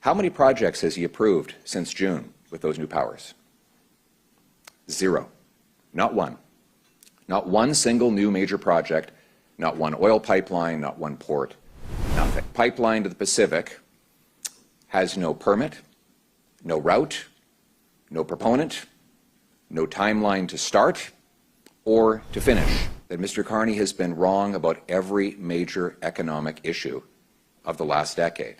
How many projects has he approved since June with those new powers? Zero. Not one. Not one single new major project, not one oil pipeline, not one port, nothing. Pipeline to the Pacific has no permit, no route, no proponent, no timeline to start or to finish. That Mr. Carney has been wrong about every major economic issue of the last decade.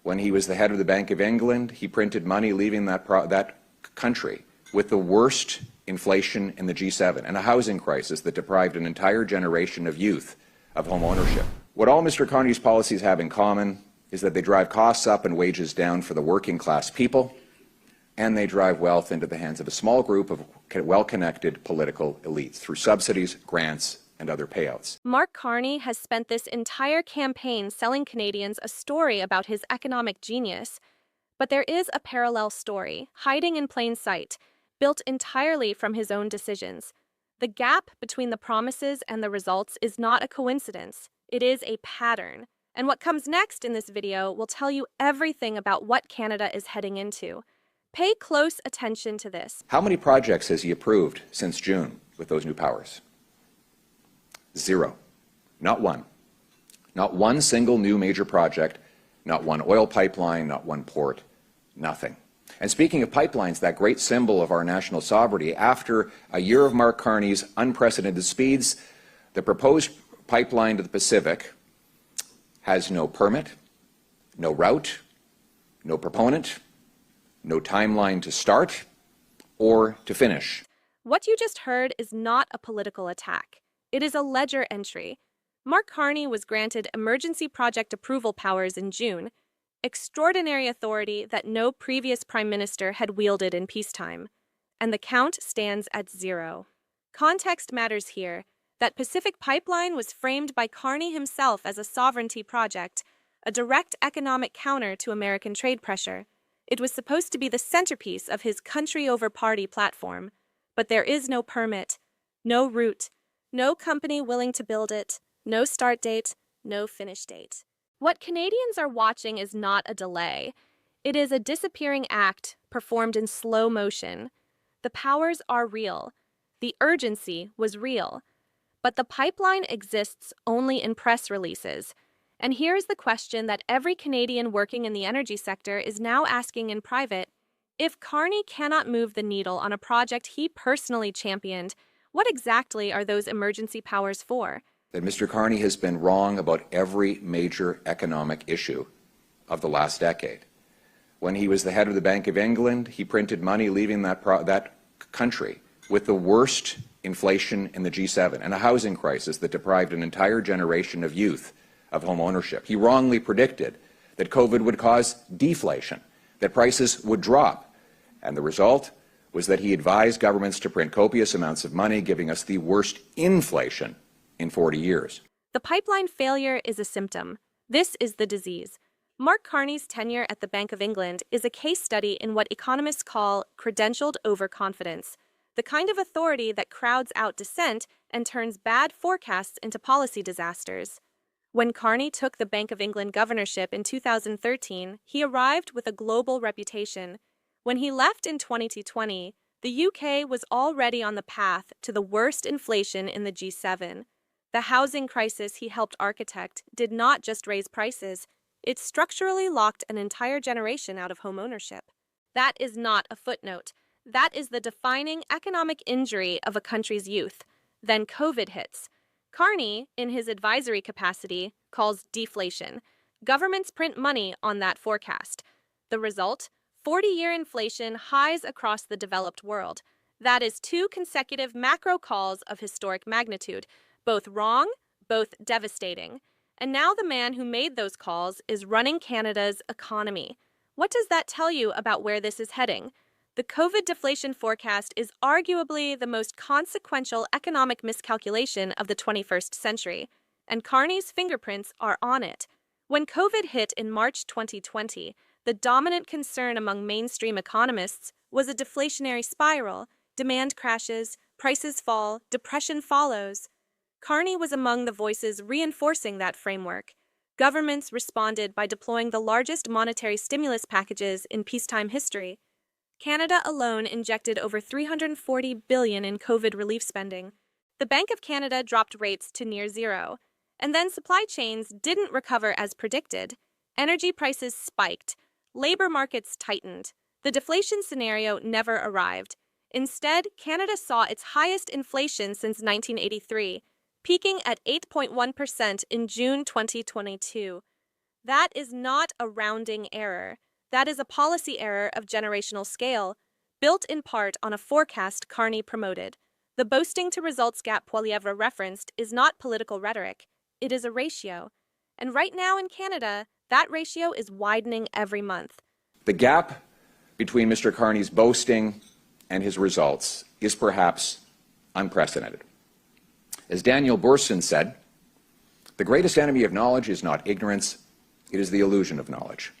When he was the head of the Bank of England, he printed money leaving that country with the worst inflation in the G7 and a housing crisis that deprived an entire generation of youth of home ownership. What all Mr. Carney's policies have in common is that they drive costs up and wages down for the working class people, and they drive wealth into the hands of a small group of well-connected political elites through subsidies, grants, and other payouts. Mark Carney has spent this entire campaign selling Canadians a story about his economic genius. But there is a parallel story, hiding in plain sight, built entirely from his own decisions. The gap between the promises and the results is not a coincidence. It is a pattern. And what comes next in this video will tell you everything about what Canada is heading into. Pay close attention to this. How many projects has he approved since June with those new powers? Zero. Not one. Not one single new major project, not one oil pipeline, not one port, nothing. And speaking of pipelines, that great symbol of our national sovereignty, after a year of Mark Carney's unprecedented speeds, the proposed pipeline to the Pacific has no permit, no route, no proponent, no timeline to start or to finish. What you just heard is not a political attack. It is a ledger entry. Mark Carney was granted emergency project approval powers in June, extraordinary authority that no previous prime minister had wielded in peacetime, and the count stands at 0. Context matters here. That Pacific Pipeline was framed by Carney himself as a sovereignty project, a direct economic counter to American trade pressure. It was supposed to be the centerpiece of his country-over-party platform, but there is no permit, no route, no company willing to build it, no start date, no finish date. What Canadians are watching is not a delay. It is a disappearing act performed in slow motion. The powers are real. The urgency was real. But the pipeline exists only in press releases. And here's the question that every Canadian working in the energy sector is now asking in private. If Carney cannot move the needle on a project he personally championed, what exactly are those emergency powers for? That Mr. Carney has been wrong about every major economic issue of the last decade. When he was the head of the Bank of England, he printed money leaving that country with the worst inflation in the G7 and a housing crisis that deprived an entire generation of youth of home ownership. He wrongly predicted that COVID would cause deflation, that prices would drop, and the result was that he advised governments to print copious amounts of money, giving us the worst inflation in 40 years. The pipeline failure is a symptom. This is the disease. Mark Carney's tenure at the Bank of England is a case study in what economists call credentialed overconfidence, the kind of authority that crowds out dissent and turns bad forecasts into policy disasters. When Carney took the Bank of England governorship in 2013, he arrived with a global reputation. When he left in 2020, the UK was already on the path to the worst inflation in the G7. The housing crisis he helped architect did not just raise prices, it structurally locked an entire generation out of home ownership. That is not a footnote. That is the defining economic injury of a country's youth. Then COVID hits. Carney, in his advisory capacity, calls deflation. Governments print money on that forecast. The result? 40-year inflation highs across the developed world. That is 2 consecutive macro calls of historic magnitude, both wrong, both devastating. And now the man who made those calls is running Canada's economy. What does that tell you about where this is heading? The COVID deflation forecast is arguably the most consequential economic miscalculation of the 21st century, and Carney's fingerprints are on it. When COVID hit in March 2020, the dominant concern among mainstream economists was a deflationary spiral. Demand crashes, prices fall, depression follows. Carney was among the voices reinforcing that framework. Governments responded by deploying the largest monetary stimulus packages in peacetime history. Canada alone injected over $340 billion in COVID relief spending. The Bank of Canada dropped rates to near zero. And then supply chains didn't recover as predicted. Energy prices spiked. Labor markets tightened. The deflation scenario never arrived. Instead, Canada saw its highest inflation since 1983, peaking at 8.1% in June 2022. That is not a rounding error. That is a policy error of generational scale, built in part on a forecast Carney promoted. The boasting to results gap Poilievre referenced is not political rhetoric. It is a ratio. And right now in Canada, that ratio is widening every month. The gap between Mr. Carney's boasting and his results is perhaps unprecedented. As Daniel Boorstin said, the greatest enemy of knowledge is not ignorance, it is the illusion of knowledge.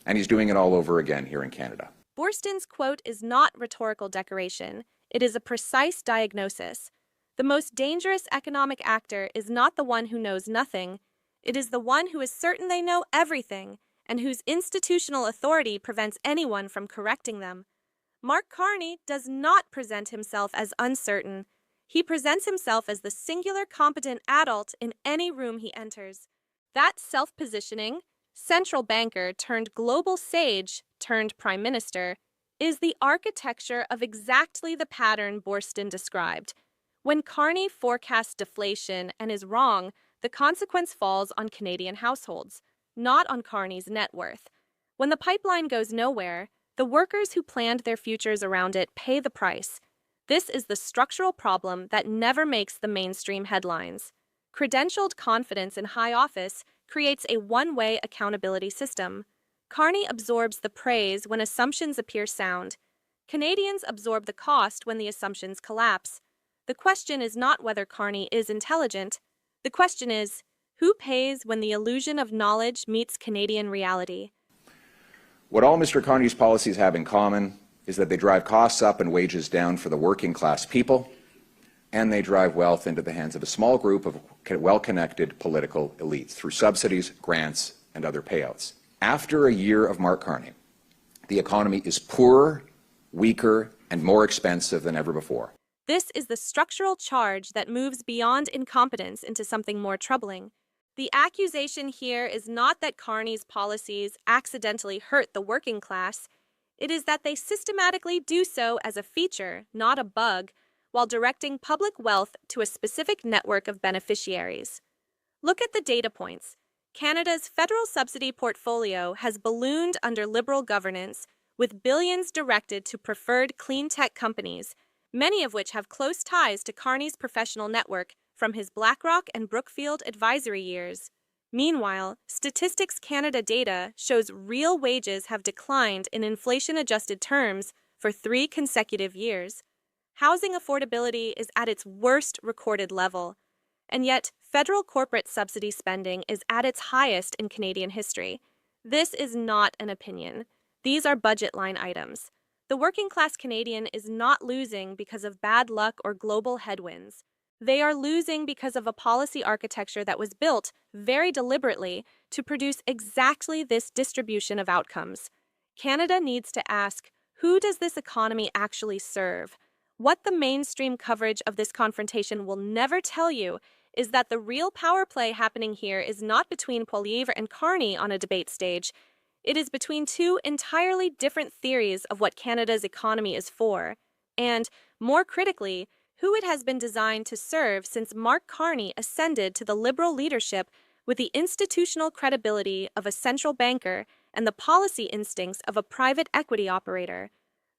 And he's doing it all over again here in Canada. Boorstin's quote is not rhetorical decoration. It is a precise diagnosis. The most dangerous economic actor is not the one who knows nothing. It is the one who is certain they know everything and whose institutional authority prevents anyone from correcting them. Mark Carney does not present himself as uncertain. He presents himself as the singular competent adult in any room he enters. That self-positioning, central banker turned global sage turned prime minister, is the architecture of exactly the pattern Boorstin described. When Carney forecasts deflation and is wrong, the consequence falls on Canadian households, not on Carney's net worth. When the pipeline goes nowhere, the workers who planned their futures around it pay the price. This is the structural problem that never makes the mainstream headlines. Credentialed confidence in high office creates a one-way accountability system. Carney absorbs the praise when assumptions appear sound. Canadians absorb the cost when the assumptions collapse. The question is not whether Carney is intelligent. The question is, who pays when the illusion of knowledge meets Canadian reality? What all Mr. Carney's policies have in common is that they drive costs up and wages down for the working class people, and they drive wealth into the hands of a small group of well-connected political elites through subsidies, grants, and other payouts. After a year of Mark Carney, the economy is poorer, weaker, and more expensive than ever before. This is the structural charge that moves beyond incompetence into something more troubling. The accusation here is not that Carney's policies accidentally hurt the working class. It is that they systematically do so as a feature, not a bug, while directing public wealth to a specific network of beneficiaries. Look at the data points. Canada's federal subsidy portfolio has ballooned under Liberal governance, with billions directed to preferred clean tech companies, many of which have close ties to Carney's professional network from his BlackRock and Brookfield advisory years. Meanwhile, Statistics Canada data shows real wages have declined in inflation-adjusted terms for 3 consecutive years. Housing affordability is at its worst recorded level, and yet federal corporate subsidy spending is at its highest in Canadian history. This is not an opinion. These are budget line items. The working-class Canadian is not losing because of bad luck or global headwinds. They are losing because of a policy architecture that was built very deliberately to produce exactly this distribution of outcomes. Canada needs to ask, who does this economy actually serve? What the mainstream coverage of this confrontation will never tell you is that the real power play happening here is not between Poilievre and Carney on a debate stage. It is between two entirely different theories of what Canada's economy is for, and, more critically, who it has been designed to serve since Mark Carney ascended to the Liberal leadership with the institutional credibility of a central banker and the policy instincts of a private equity operator.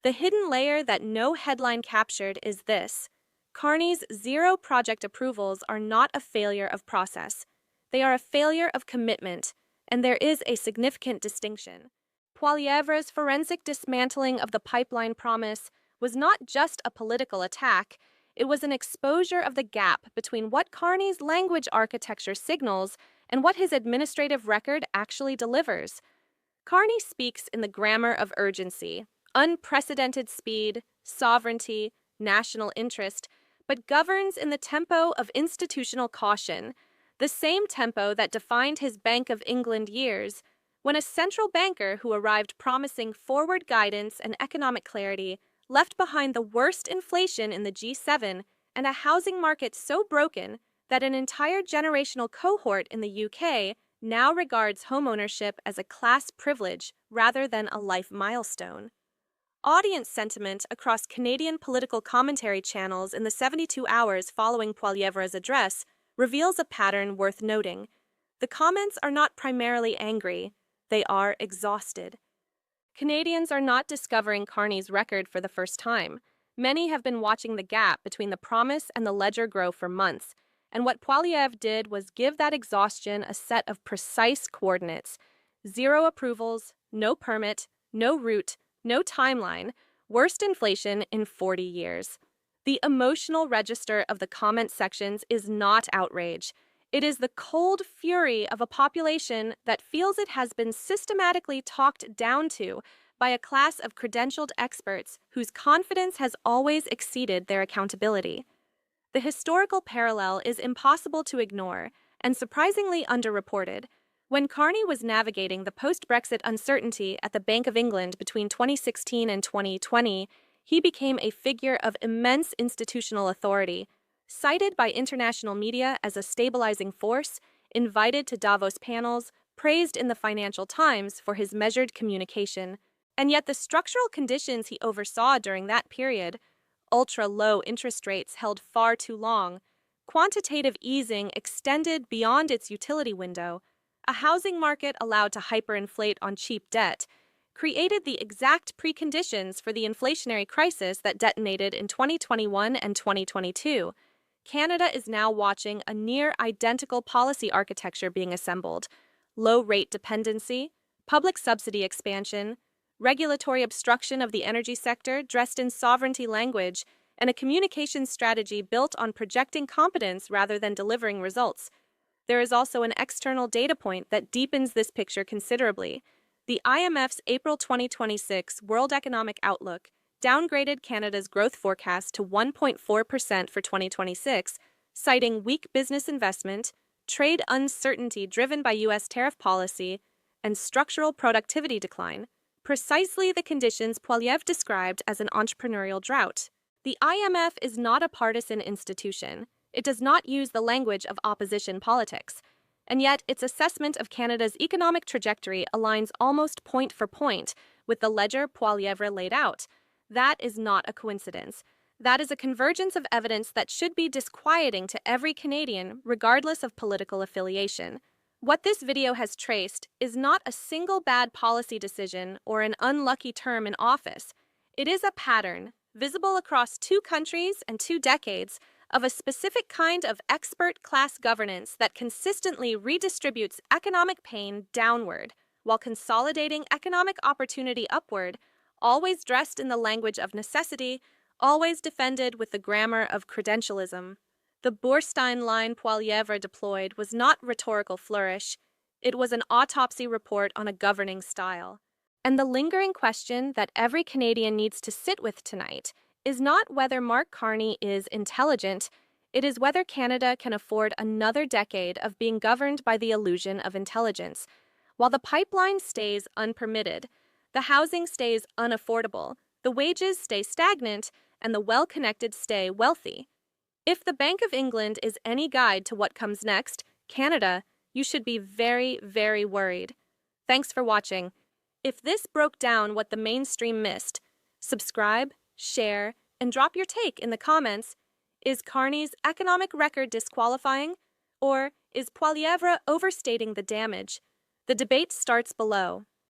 The hidden layer that no headline captured is this: Carney's 0 project approvals are not a failure of process. They are a failure of commitment, and there is a significant distinction. Poilievre's forensic dismantling of the pipeline promise was not just a political attack, it was an exposure of the gap between what Carney's language architecture signals and what his administrative record actually delivers. Carney speaks in the grammar of urgency, unprecedented speed, sovereignty, national interest, but governs in the tempo of institutional caution. the same tempo that defined his Bank of England years, when a central banker who arrived promising forward guidance and economic clarity left behind the worst inflation in the G7 and a housing market so broken that an entire generational cohort in the UK now regards homeownership as a class privilege rather than a life milestone. Audience sentiment across Canadian political commentary channels in the 72 hours following Poilievre's address reveals a pattern worth noting. The comments are not primarily angry, they are exhausted. Canadians are not discovering Carney's record for the first time. Many have been watching the gap between the promise and the ledger grow for months, and what Poilievre did was give that exhaustion a set of precise coordinates. 0 approvals, no permit, no route, no timeline, worst inflation in 40 years. The emotional register of the comment sections is not outrage. It is the cold fury of a population that feels it has been systematically talked down to by a class of credentialed experts whose confidence has always exceeded their accountability. The historical parallel is impossible to ignore and surprisingly underreported. When Carney was navigating the post-Brexit uncertainty at the Bank of England between 2016 and 2020, he became a figure of immense institutional authority, cited by international media as a stabilizing force, invited to Davos panels, praised in the Financial Times for his measured communication. And yet the structural conditions he oversaw during that period, ultra-low interest rates held far too long, quantitative easing extended beyond its utility window, a housing market allowed to hyperinflate on cheap debt, created the exact preconditions for the inflationary crisis that detonated in 2021 and 2022. Canada is now watching a near-identical policy architecture being assembled: low-rate dependency, public subsidy expansion, regulatory obstruction of the energy sector dressed in sovereignty language, and a communications strategy built on projecting competence rather than delivering results. There is also an external data point that deepens this picture considerably. The IMF's April 2026 World Economic Outlook downgraded Canada's growth forecast to 1.4% for 2026, citing weak business investment, trade uncertainty driven by U.S. tariff policy, and structural productivity decline, precisely the conditions Poilievre described as an entrepreneurial drought. The IMF is not a partisan institution. It does not use the language of opposition politics, and yet its assessment of Canada's economic trajectory aligns almost point for point with the ledger Poilievre laid out. That is not a coincidence. That is a convergence of evidence that should be disquieting to every Canadian, regardless of political affiliation. What this video has traced is not a single bad policy decision or an unlucky term in office. It is a pattern, visible across 2 countries and 2 decades, of a specific kind of expert class governance that consistently redistributes economic pain downward while consolidating economic opportunity upward, always dressed in the language of necessity, always defended with the grammar of credentialism. The Boorstein line Poilievre deployed was not rhetorical flourish. It was an autopsy report on a governing style. And the lingering question that every Canadian needs to sit with tonight is not whether Mark Carney is intelligent, it is whether Canada can afford another decade of being governed by the illusion of intelligence. While the pipeline stays unpermitted, the housing stays unaffordable, the wages stay stagnant, and the well-connected stay wealthy. If the Bank of England is any guide to what comes next, Canada, you should be very, very worried. Thanks for watching. If this broke down what the mainstream missed, subscribe, share, and drop your take in the comments. Is Carney's economic record disqualifying? Or is Poilievre overstating the damage? The debate starts below.